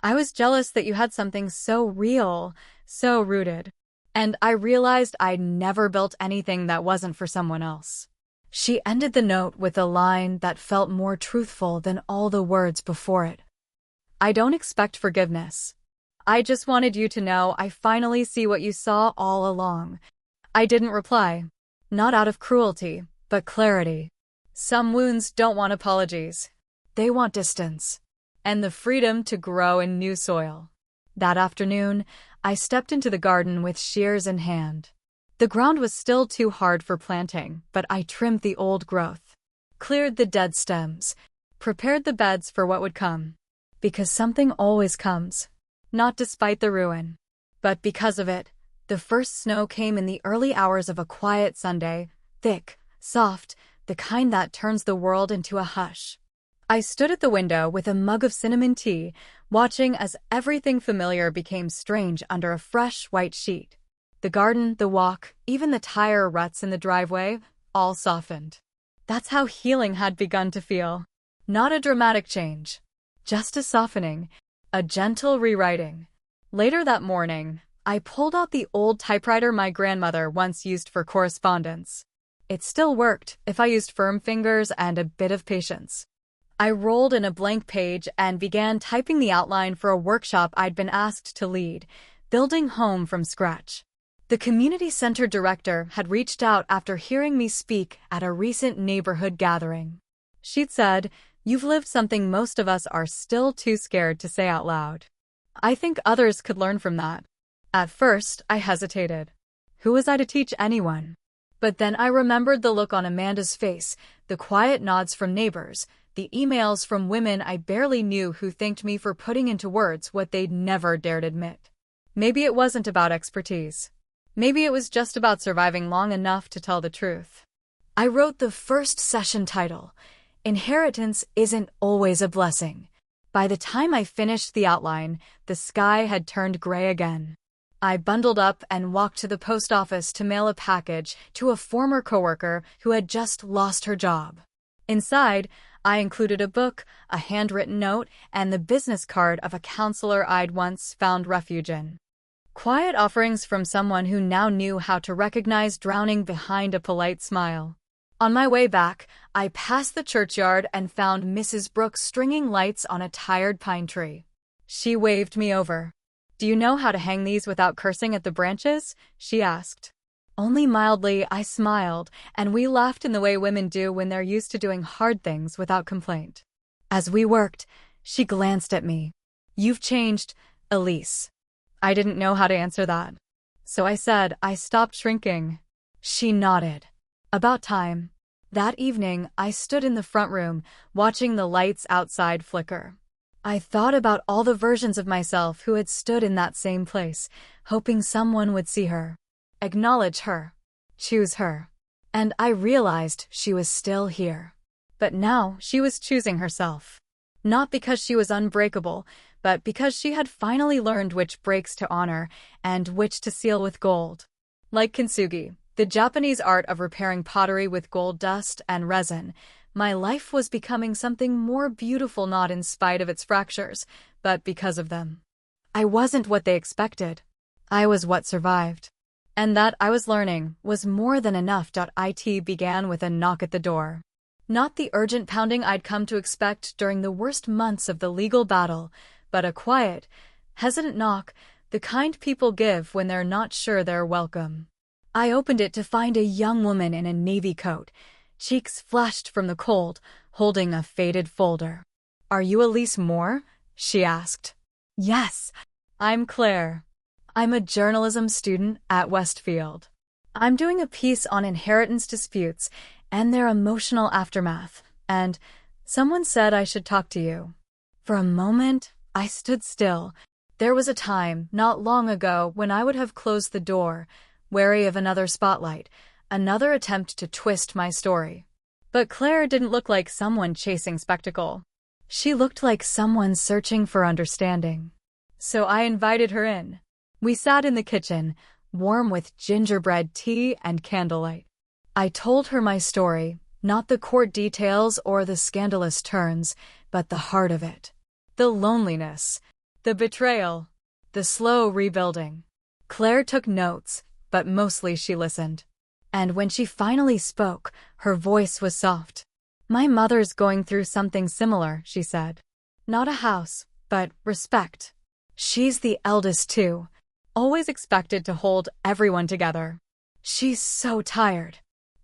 I was jealous that you had something so real, so rooted. And I realized I'd never built anything that wasn't for someone else. She ended the note with a line that felt more truthful than all the words before it. I don't expect forgiveness. I just wanted you to know I finally see what you saw all along. I didn't reply. Not out of cruelty, but clarity. Some wounds don't want apologies. They want distance. And the freedom to grow in new soil. That afternoon, I stepped into the garden with shears in hand. The ground was still too hard for planting, but I trimmed the old growth, cleared the dead stems, prepared the beds for what would come. Because something always comes. Not despite the ruin, but because of it. The first snow came in the early hours of a quiet Sunday, thick, soft, the kind that turns the world into a hush. I stood at the window with a mug of cinnamon tea, watching as everything familiar became strange under a fresh white sheet. The garden, the walk, even the tire ruts in the driveway, all softened. That's how healing had begun to feel. Not a dramatic change. Just a softening, a gentle rewriting. Later that morning, I pulled out the old typewriter my grandmother once used for correspondence. It still worked if I used firm fingers and a bit of patience. I rolled in a blank page and began typing the outline for a workshop I'd been asked to lead, building home from scratch. The community center director had reached out after hearing me speak at a recent neighborhood gathering. She'd said, "You've lived something most of us are still too scared to say out loud." I think others could learn from that. At first, I hesitated. Who was I to teach anyone? But then I remembered the look on Amanda's face, the quiet nods from neighbors, the emails from women I barely knew who thanked me for putting into words what they'd never dared admit. Maybe it wasn't about expertise. Maybe it was just about surviving long enough to tell the truth. I wrote the first session title, Inheritance Isn't Always a Blessing. By the time I finished the outline, the sky had turned gray again. I bundled up and walked to the post office to mail a package to a former coworker who had just lost her job. Inside, I included a book, a handwritten note, and the business card of a counselor I'd once found refuge in. Quiet offerings from someone who now knew how to recognize drowning behind a polite smile. On my way back, I passed the churchyard and found Mrs. Brooks stringing lights on a tired pine tree. She waved me over. "Do you know how to hang these without cursing at the branches?" she asked. Only mildly, I smiled, and we laughed in the way women do when they're used to doing hard things without complaint. As we worked, she glanced at me. "You've changed, Elise." I didn't know how to answer that. So I said I stopped shrinking. She nodded. About time. That evening, I stood in the front room, watching the lights outside flicker. I thought about all the versions of myself who had stood in that same place, hoping someone would see her, acknowledge her, choose her. And I realized she was still here. But now she was choosing herself. Not because she was unbreakable, but because she had finally learned which breaks to honor and which to seal with gold. Like kintsugi, the Japanese art of repairing pottery with gold dust and resin, my life was becoming something more beautiful, not in spite of its fractures, but because of them. I wasn't what they expected. I was what survived. And that, I was learning, was more than enough. It began with a knock at the door. Not the urgent pounding I'd come to expect during the worst months of the legal battle, but a quiet, hesitant knock, the kind people give when they're not sure they're welcome. I opened it to find a young woman in a navy coat, cheeks flushed from the cold, holding a faded folder. "Are you Elise Moore?" she asked. "Yes, I'm Claire. I'm a journalism student at Westfield. I'm doing a piece on inheritance disputes and their emotional aftermath, and someone said I should talk to you." For a moment, I stood still. There was a time, not long ago, when I would have closed the door, wary of another spotlight, another attempt to twist my story. But Claire didn't look like someone chasing spectacle. She looked like someone searching for understanding. So I invited her in. We sat in the kitchen, warm with gingerbread tea and candlelight. I told her my story, not the court details or the scandalous turns, but the heart of it. The loneliness, the betrayal, the slow rebuilding. Claire took notes, but mostly she listened. And when she finally spoke, her voice was soft. "My mother's going through something similar," she said. "Not a house, but respect. She's the eldest too, always expected to hold everyone together. She's so tired."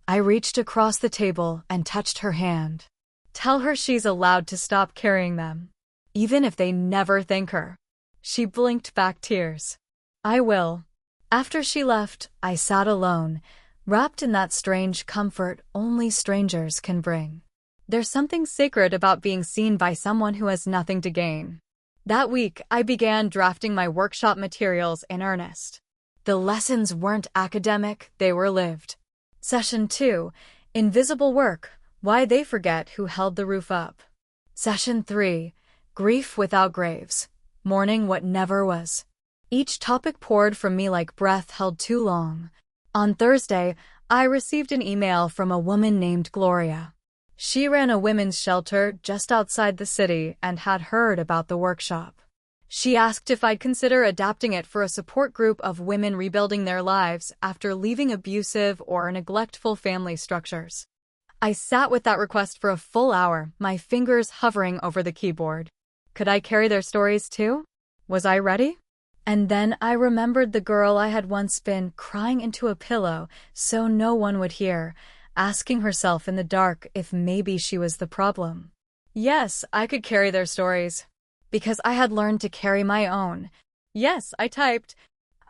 I reached across the table and touched her hand. "Tell her she's allowed to stop carrying them, even if they never thank her." She blinked back tears. "I will." After she left, I sat alone, wrapped in that strange comfort only strangers can bring. There's something sacred about being seen by someone who has nothing to gain. That week, I began drafting my workshop materials in earnest. The lessons weren't academic, they were lived. Session 2, Invisible Work, Why They Forget Who Held the Roof Up. Session 3, Grief Without Graves, Mourning What Never Was. Each topic poured from me like breath held too long. On Thursday, I received an email from a woman named Gloria. She ran a women's shelter just outside the city and had heard about the workshop. She asked if I'd consider adapting it for a support group of women rebuilding their lives after leaving abusive or neglectful family structures. I sat with that request for a full hour, my fingers hovering over the keyboard. Could I carry their stories too? Was I ready? And then I remembered the girl I had once been crying into a pillow so no one would hear, asking herself in the dark if maybe she was the problem. Yes, I could carry their stories. Because I had learned to carry my own. Yes, I typed.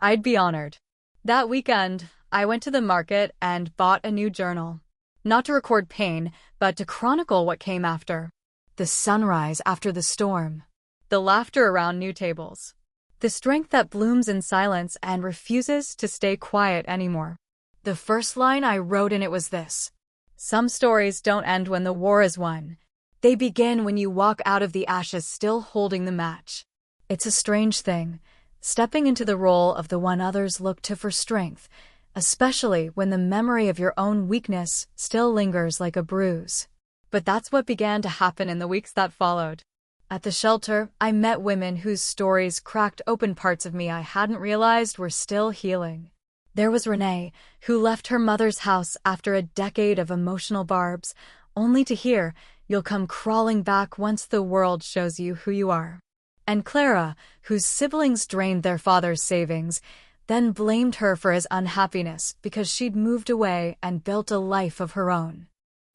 I'd be honored. That weekend, I went to the market and bought a new journal. Not to record pain, but to chronicle what came after. The sunrise after the storm. The laughter around new tables. The strength that blooms in silence and refuses to stay quiet anymore. The first line I wrote in it was this: "Some stories don't end when the war is won. They begin when you walk out of the ashes still holding the match." It's a strange thing, stepping into the role of the one others look to for strength, especially when the memory of your own weakness still lingers like a bruise. But that's what began to happen in the weeks that followed. At the shelter, I met women whose stories cracked open parts of me I hadn't realized were still healing. There was Renee, who left her mother's house after a decade of emotional barbs, only to hear, "You'll come crawling back once the world shows you who you are." And Clara, whose siblings drained their father's savings, then blamed her for his unhappiness because she'd moved away and built a life of her own.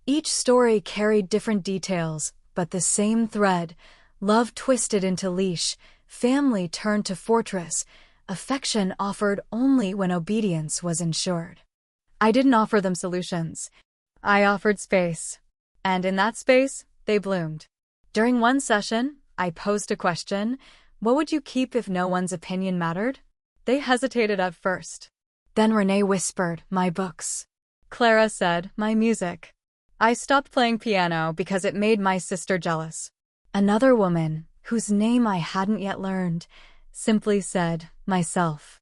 Each story carried different details, but the same thread: love twisted into leash, family turned to fortress, affection offered only when obedience was ensured. I didn't offer them solutions. I offered space. And in that space, they bloomed. During one session, I posed a question: what would you keep if no one's opinion mattered? They hesitated at first. Then Renee whispered, my books. Clara said, my music. I stopped playing piano because it made my sister jealous. Another woman, whose name I hadn't yet learned, simply said, myself.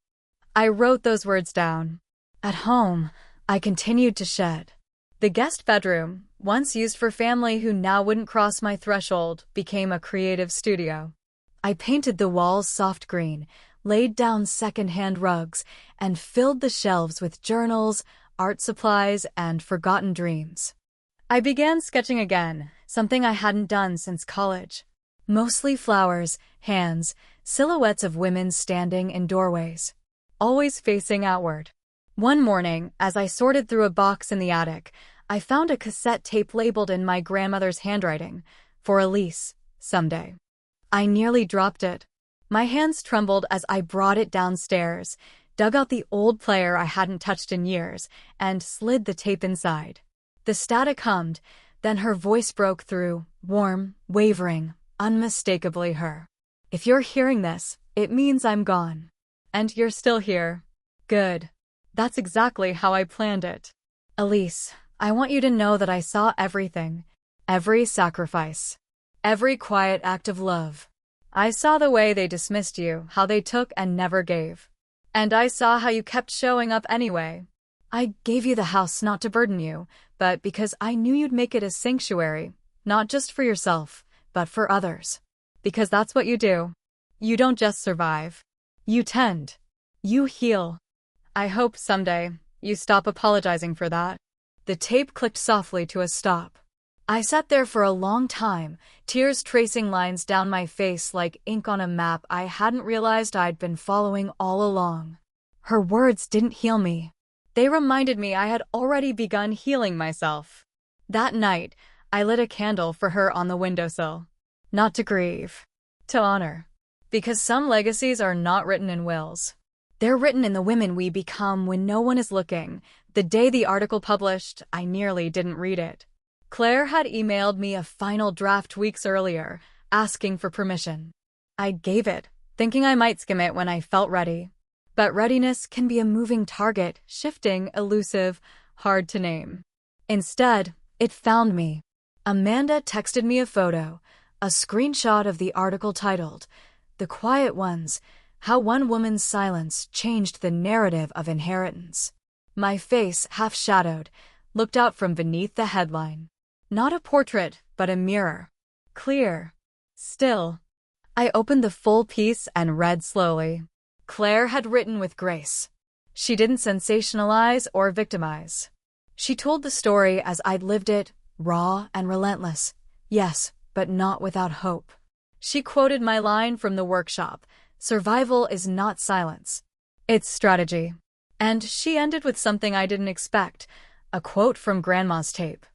I wrote those words down. At home, I continued to shed. The guest bedroom, once used for family who now wouldn't cross my threshold, became a creative studio. I painted the walls soft green, laid down second-hand rugs, and filled the shelves with journals, art supplies, and forgotten dreams. I began sketching again, something I hadn't done since college. Mostly flowers, hands, silhouettes of women standing in doorways, always facing outward. One morning, as I sorted through a box in the attic, I found a cassette tape labeled in my grandmother's handwriting, for Elise, someday. I nearly dropped it. My hands trembled as I brought it downstairs, dug out the old player I hadn't touched in years, and slid the tape inside. The static hummed, then her voice broke through, warm, wavering, unmistakably her. If you're hearing this, it means I'm gone. And you're still here. Good. That's exactly how I planned it. Elise, I want you to know that I saw everything. Every sacrifice. Every quiet act of love. I saw the way they dismissed you, how they took and never gave. And I saw how you kept showing up anyway. I gave you the house not to burden you, but because I knew you'd make it a sanctuary, not just for yourself, but for others. Because that's what you do. You don't just survive. You tend. You heal. I hope someday you stop apologizing for that. The tape clicked softly to a stop. I sat there for a long time, tears tracing lines down my face like ink on a map I hadn't realized I'd been following all along. Her words didn't heal me. They reminded me I had already begun healing myself. That night, I lit a candle for her on the windowsill. Not to grieve. To honor. Because some legacies are not written in wills. They're written in the women we become when no one is looking. The day the article published, I nearly didn't read it. Claire had emailed me a final draft weeks earlier, asking for permission. I gave it, thinking I might skim it when I felt ready. But readiness can be a moving target, shifting, elusive, hard to name. Instead, it found me. Amanda texted me a photo, a screenshot of the article titled, "The Quiet Ones: How One Woman's Silence Changed the Narrative of Inheritance." My face, half-shadowed, looked out from beneath the headline. Not a portrait, but a mirror. Clear. Still. I opened the full piece and read slowly. Claire had written with grace. She didn't sensationalize or victimize. She told the story as I'd lived it, raw and relentless. Yes, but not without hope. She quoted my line from the workshop, "Survival is not silence. It's strategy." And she ended with something I didn't expect, a quote from Grandma's tape.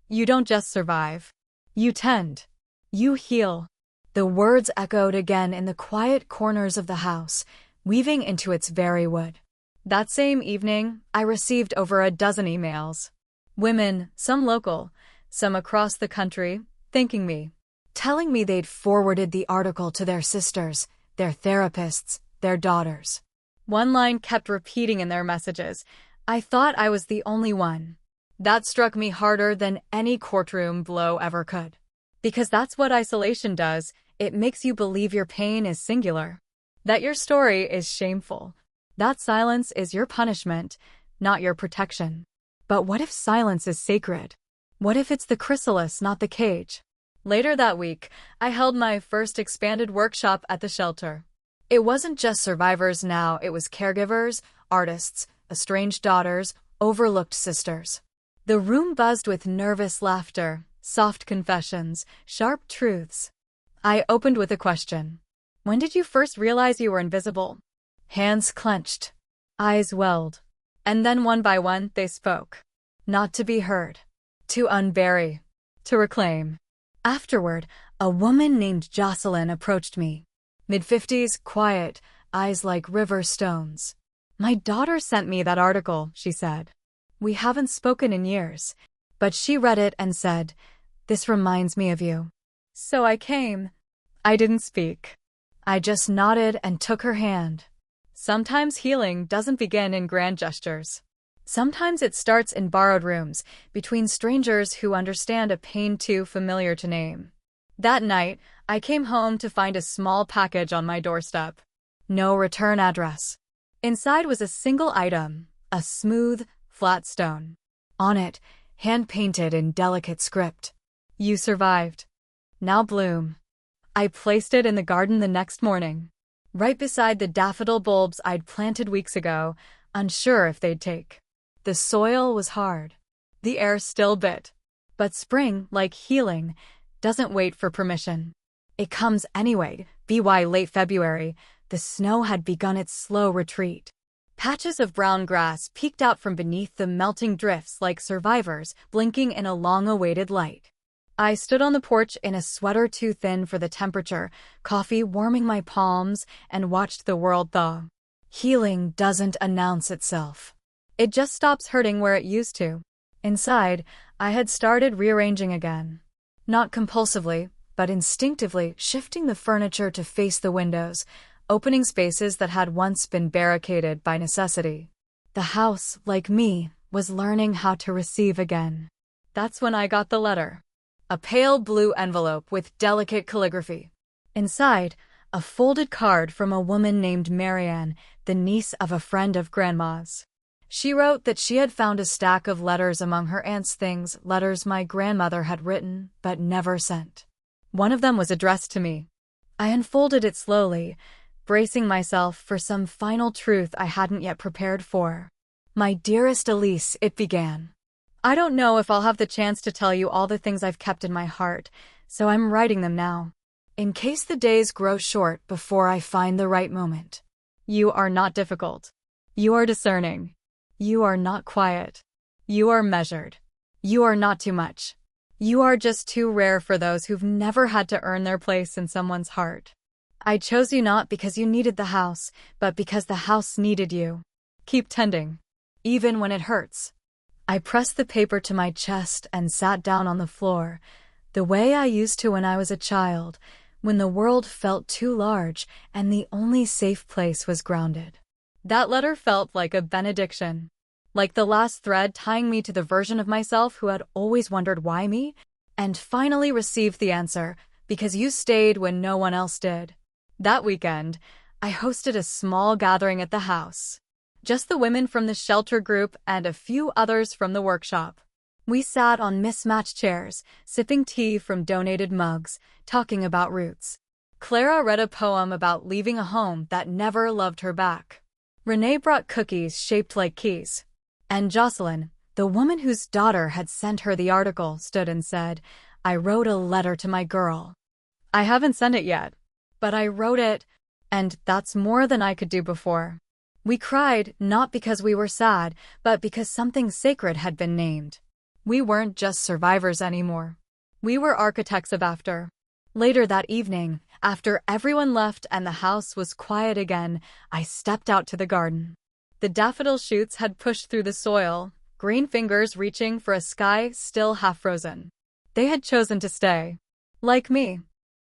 You don't just survive. You tend. You heal. The words echoed again in the quiet corners of the house, weaving into its very wood. That same evening, I received over a dozen emails. Women, some local, some across the country, thanking me, telling me they'd forwarded the article to their sisters, their therapists, their daughters. One line kept repeating in their messages, "I thought I was the only one." That struck me harder than any courtroom blow ever could. Because that's what isolation does. It makes you believe your pain is singular, that your story is shameful, that silence is your punishment, not your protection. But what if silence is sacred? What if it's the chrysalis, not the cage? Later that week, I held my first expanded workshop at the shelter. It wasn't just survivors now, it was caregivers, artists, estranged daughters, overlooked sisters. The room buzzed with nervous laughter, soft confessions, sharp truths. I opened with a question. When did you first realize you were invisible? Hands clenched. Eyes welled. And then one by one, they spoke. Not to be heard. To unbury. To reclaim. Afterward, a woman named Jocelyn approached me. Mid-50s, quiet, eyes like river stones. "My daughter sent me that article," she said. "We haven't spoken in years." But she read it and said, "This reminds me of you." So I came. I didn't speak. I just nodded and took her hand. Sometimes healing doesn't begin in grand gestures. Sometimes it starts in borrowed rooms, between strangers who understand a pain too familiar to name. That night, I came home to find a small package on my doorstep. No return address. Inside was a single item, a smooth, flat stone. On it, hand-painted in delicate script, "You survived. Now bloom." I placed it in the garden the next morning, right beside the daffodil bulbs I'd planted weeks ago, unsure if they'd take. The soil was hard. The air still bit. But spring, like healing, doesn't wait for permission. It comes anyway. By late February, the snow had begun its slow retreat. Patches of brown grass peeked out from beneath the melting drifts like survivors blinking in a long-awaited light. I stood on the porch in a sweater too thin for the temperature, coffee warming my palms, and watched the world thaw. Healing doesn't announce itself. It just stops hurting where it used to. Inside, I had started rearranging again. Not compulsively, but instinctively, shifting the furniture to face the windows, opening spaces that had once been barricaded by necessity. The house, like me, was learning how to receive again. That's when I got the letter. A pale blue envelope with delicate calligraphy. Inside, a folded card from a woman named Marianne, the niece of a friend of Grandma's. She wrote that she had found a stack of letters among her aunt's things, letters my grandmother had written but never sent. One of them was addressed to me. I unfolded it slowly, bracing myself for some final truth I hadn't yet prepared for. "My dearest Elise," it began. "I don't know if I'll have the chance to tell you all the things I've kept in my heart, so I'm writing them now. In case the days grow short before I find the right moment. You are not difficult. You are discerning. You are not quiet. You are measured. You are not too much. You are just too rare for those who've never had to earn their place in someone's heart. I chose you not because you needed the house, but because the house needed you. Keep tending, even when it hurts." I pressed the paper to my chest and sat down on the floor, the way I used to when I was a child, when the world felt too large and the only safe place was grounded. That letter felt like a benediction, like the last thread tying me to the version of myself who had always wondered why me, and finally received the answer, because you stayed when no one else did. That weekend, I hosted a small gathering at the house. Just the women from the shelter group and a few others from the workshop. We sat on mismatched chairs, sipping tea from donated mugs, talking about roots. Clara read a poem about leaving a home that never loved her back. Renee brought cookies shaped like keys. And Jocelyn, the woman whose daughter had sent her the article, stood and said, "I wrote a letter to my girl. I haven't sent it yet, but I wrote it, and that's more than I could do before." We cried, not because we were sad, but because something sacred had been named. We weren't just survivors anymore. We were architects of after. Later that evening, after everyone left and the house was quiet again, I stepped out to the garden. The daffodil shoots had pushed through the soil, green fingers reaching for a sky still half frozen. They had chosen to stay. Like me,